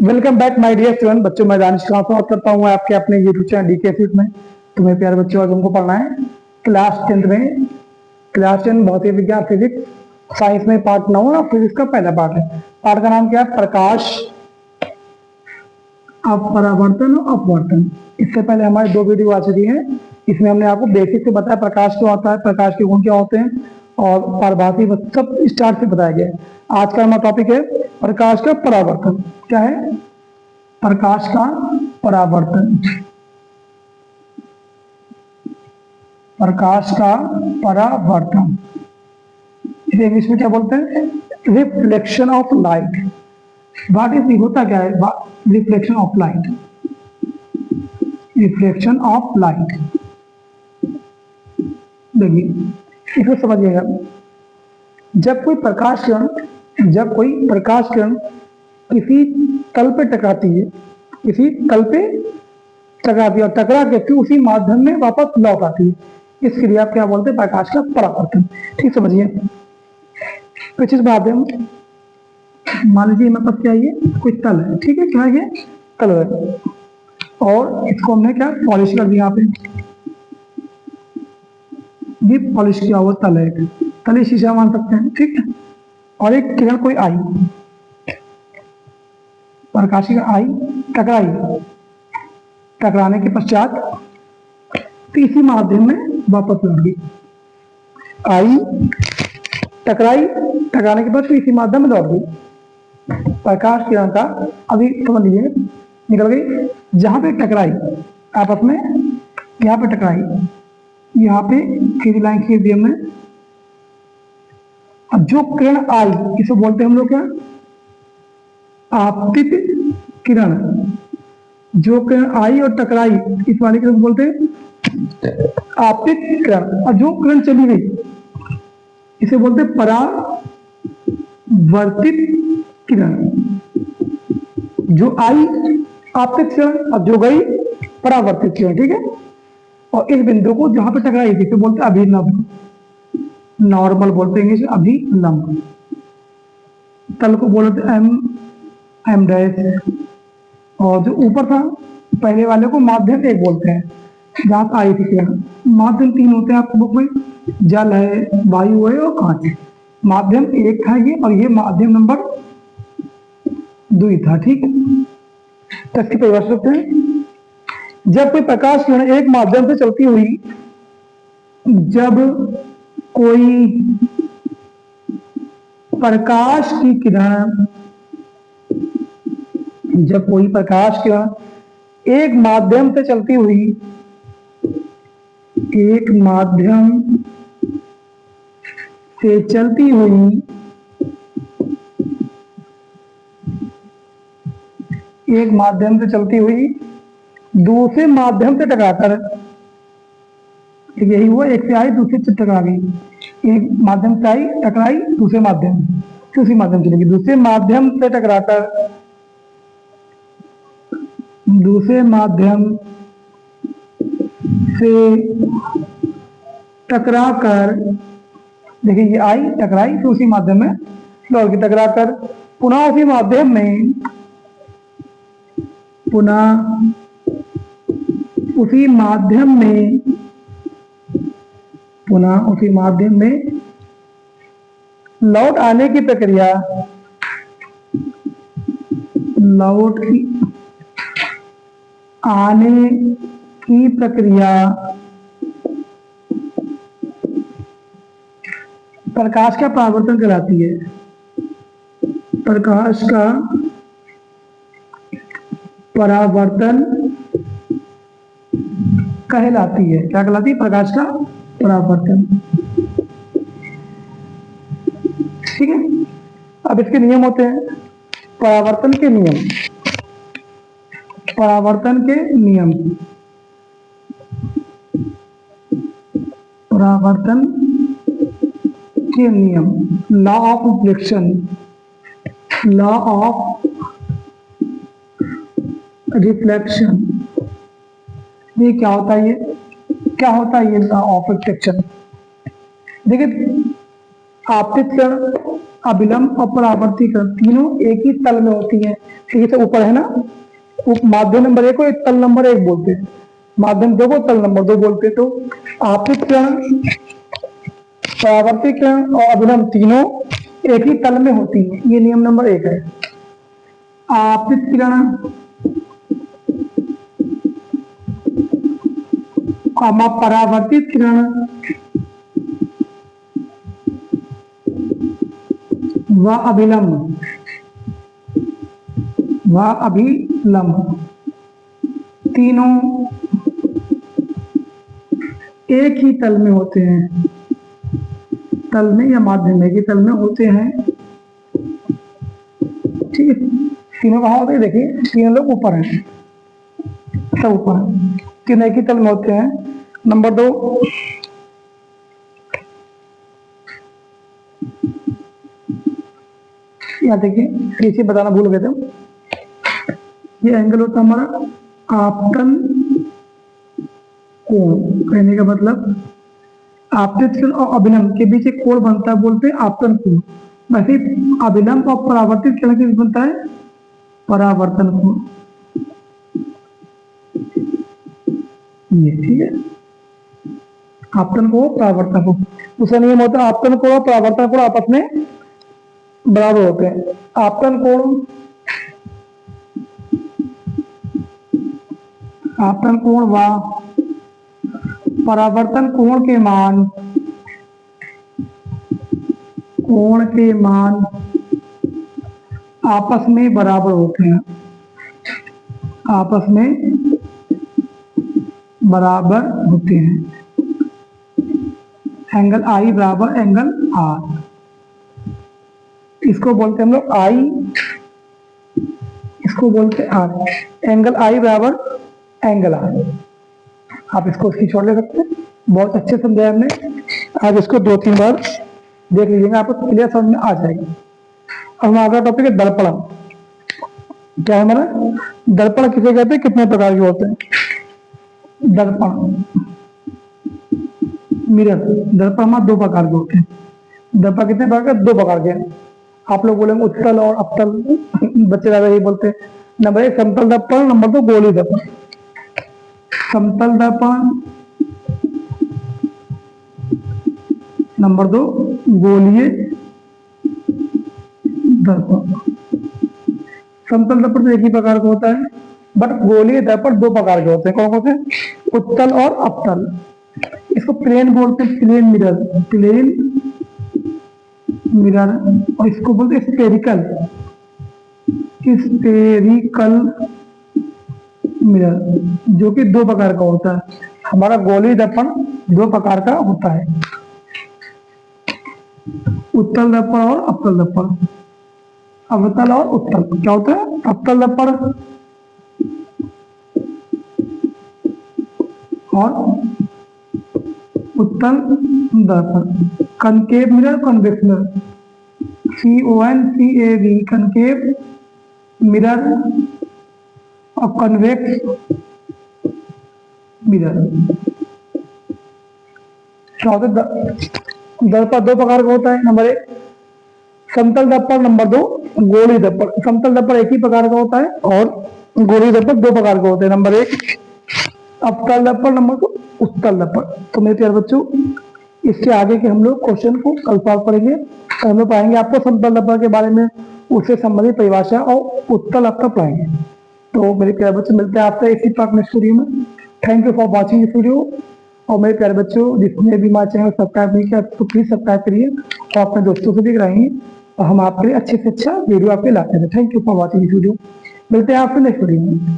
Welcome back my dear student. बच्चों, मैं दानिश खान स्वागत करता हूँ आपके अपने यूट्यूब चैनल डीके सीट में। तुम्हें प्यारे बच्चों, आज हमको पढ़ना है क्लास 10 में, क्लास 10 भौतिक विज्ञान फिजिक्स साइंस में पार्ट 9 और फिजिक्स का पहला पार्ट है। पार्ट का नाम क्या है? प्रकाश, अपरावर्तन और अपवर्तन। इससे पहले हमारे 2 वीडियो आ चुकी है। इसमें हमने आपको बेसिक से बताया प्रकाश क्यों आता है, प्रकाश के गुण क्या होते हैं और पारभासी सब स्टार्ट से बताया गया है। आज का हमारा टॉपिक है प्रकाश का परावर्तन। क्या है? प्रकाश का परावर्तन। प्रकाश का परावर्तन इसे इंग्लिश में क्या बोलते हैं? Reflection of light. What is, होता क्या है reflection of light? Reflection of light, देखिए इसको समझिएगा। जब कोई प्रकाश किरण किसी तल पे टकराती है, किसी तल पे टकराती है और टकरा के फिर उसी माध्यम में वापस लौट आती है, इस क्रिया क्या बोलते हैं? प्रकाश का परावर्तन। ठीक समझिए। कुछ इस माध्यम, मान लीजिए मेरे पास क्या है, ये कोई तल है, ठीक है, क्या है ये? तल है, और इसको हमने क्या पॉलिश कर दिया। यहाँ पे ये पॉलिश किया हुआ तल है, तल शीशा मान सकते हैं, ठीक है। और एक किरण कोई आई, प्रकाश की आई, टकराई, टकराने के पश्चात इसी माध्यम में वापस लौट गई। आई, टकराई, टकराने के बाद इसी माध्यम में लौट गई। प्रकाश किरण का अभी समझ लीजिए, निकल गई, जहां पे टकराई आपस में, यहाँ पे टकराई, यहाँ पे खींची लाइन खींच दी हमने। अब जो किरण आई, इसे बोलते हैं हम लोग क्या? आपतित किरण। जो किरण आई और टकराई, इस वाले किरण को बोलते हैं आपतित किरण। और जो किरण चली गई, इसे बोलते हैं परावर्तित किरण। जो आई आपतित किरण और जो गई परावर्तित किरण, ठीक है। और इस बिंदु को जहां पे टकराई थी, इसे बोलते हैं अभिलंब, नॉर्मल बोलते हैं इंग्लिश, अभिलंब। तल को बोलते हैं एम डैश, और जो ऊपर था पहले वाले को माध्यम एक बोलते हैं, जहां से आई थी किरण। माध्यम 3 होते हैं आपकी बुक में, जल है, वायु है और कांच है। माध्यम 1 था ये, और ये माध्यम नंबर 2 था, ठीक है। तो इसकी परिभाषा करते हैं। जब कोई प्रकाश किरण एक माध्यम से चलती हुई, जब कोई प्रकाश की किरण, जब कोई प्रकाश किरण एक माध्यम से चलती हुई, एक माध्यम से चलती हुई, एक माध्यम से चलती हुई दूसरे माध्यम से टकराकर, यही हुआ, एक से आई दूसरे से टकरा गई। एक माध्यम से आई, टकराई, दूसरे माध्यम से, उसी माध्यम चलेगी, दूसरे माध्यम से टकराकर, दूसरे माध्यम से टकराकर, देखिए ये आई, टकराई, तो उसी माध्यम में लौट गई, टकराकर पुनः उसी माध्यम में, पुनः उसी माध्यम में, पुनः उसी माध्यम में लौट आने की प्रक्रिया, लौट आने की प्रक्रिया प्रकाश का परावर्तन कहलाती है। प्रकाश का परावर्तन कहलाती है। क्या कहलाती है? प्रकाश का परावर्तन, ठीक है। अब इसके नियम होते हैं, परावर्तन के नियम, परावर्तन के नियम, परावर्तन के नियम, law of reflection, law of reflection. ये क्या होता है? क्या होता है ये लॉ ऑफ रिफ्लेक्शन? देखिए, आपतित किरण, अभिलंब और परावर्तित किरण तीनों एक ही तल में होती है, ये तो ऊपर है ना, माध्यम नंबर 1 को तल नंबर 1 बोलते हैं, माध्यम 2 को तल नंबर 2 बोलते हैं। तो आपतित किरण, परावर्तित किरण और अभिलंब तीनों एक ही तल में होती है, ये नियम नंबर 1 है। आपतित किरण परावर्तित किरण व अभिलंब तीनों एक ही तल में होते हैं, तल में या माध्यम एक ही तल में होते हैं। ठीक है, तीनों कहाँ होते हैं, देखिए तीनों लोग ऊपर हैं, सब ऊपर हैं, तीनों एक ही तल में होते हैं। नंबर 2, यहाँ देखिए पीछे बताना भूल गए थे, ये एंगल होता है हमारा आपतन कोण। कहने का मतलब आपतित किरण और अभिलंब के बीच एक कोण बनता है, बोलते हैं आपतन कोण। वैसे अभिलंब और परावर्तित किरण के बीच बनता है परावर्तन कोण। ये ठीक है, आपतन कोण परावर्तन कोण, दूसरा नियम होता है आपतन कोण और परावर्तन कोण आपस में बराबर होते हैं। आपतन कोण व परावर्तन कोण के मान आपस में बराबर होते हैं, आपस में बराबर होते हैं। एंगल आई बराबर एंगल आर, इसको बोलते हैं हम लोग आई, इसको बोलते हैं आर। एंगल आई बराबर एंगल आर, आप इसको स्क्रीनशॉट ले सकते हैं। बहुत अच्छे समझाया हमने, आज इसको 2-3 बार देख लीजिएगा, आपको क्लियर समझ में आ जाएगा। अब हमारा अगला टॉपिक है दर्पण। क्या है हमारा दर्पण, किसे कहते हैं, कितने प्रकार के होते हैं? दर्पण, मिरर। दर्पण हमारे 2 प्रकार के होते हैं। दर्पण कितने प्रकार के? 2 प्रकार के हैं। आप लोग बोलेंगे उत्तल और अपतल, बच्चे ज्यादा यही बोलते हैं। नंबर 1 समतल दर्पण, नंबर 2 गोलीय दर्पण। समतल दर्पण, नंबर 2 गोलीय दर्पण। समतल दर्पण तो एक ही प्रकार का होता है, बट गोलीय दर्पण 2 प्रकार के होते हैं। कौन कौन से? उत्तल और अपतल। इसको प्लेन बोलते हैं, प्लेन मिरर, प्लेन मिरर। और इसको बोलते हैं स्फेरिकल, स्फेरिकल मिरर, जो कि 2 प्रकार का होता है। हमारा गोलीय दर्पण 2 प्रकार का होता है, उत्तल दर्पण और अपतल दर्पण। अवतल और उत्तल क्या होता है? अपतल दर्पण और उत्तल दर्पण। Concave mirror, convex mirror, CONCAV, concave mirror और कन्वेक्स मिरर। क्या होता है? दर्पण 2 प्रकार का होता है। नंबर 1 समतल दर्पण, नंबर 2 गोलीय दर्पण। समतल दर्पण एक ही प्रकार का होता है और गोलीय दर्पण 2 प्रकार के होते हैं। नंबर 1 अपतल दर्पण, नंबर 2 उत्तल दर्पण। तो मेरे प्यारे बच्चों, इसके आगे के हम लोग क्वेश्चन को कल पास पढ़ेंगे। हम लोग पाएंगे आपको समतल दर्पण के बारे में, उससे संबंधित परिभाषा और उत्तल अपतल पढ़ाएंगे। तो मेरे प्यारे बच्चों, मिलते हैं आपसे इसी पार्ट नेक्स्ट वीडियो में। Thank you for watching this video. और मेरे प्यारे बच्चों, जिसने भी हमारे चैनल सब्सक्राइब नहीं किया तो प्लीज सब्सक्राइब करिए और अपने दोस्तों से भी कराइए, और हम आपके लिए अच्छे से अच्छा वीडियो आपके लाते हैं। Thank you for watching this video. मिलते हैं आपसे नेक्स्ट वीडियो में।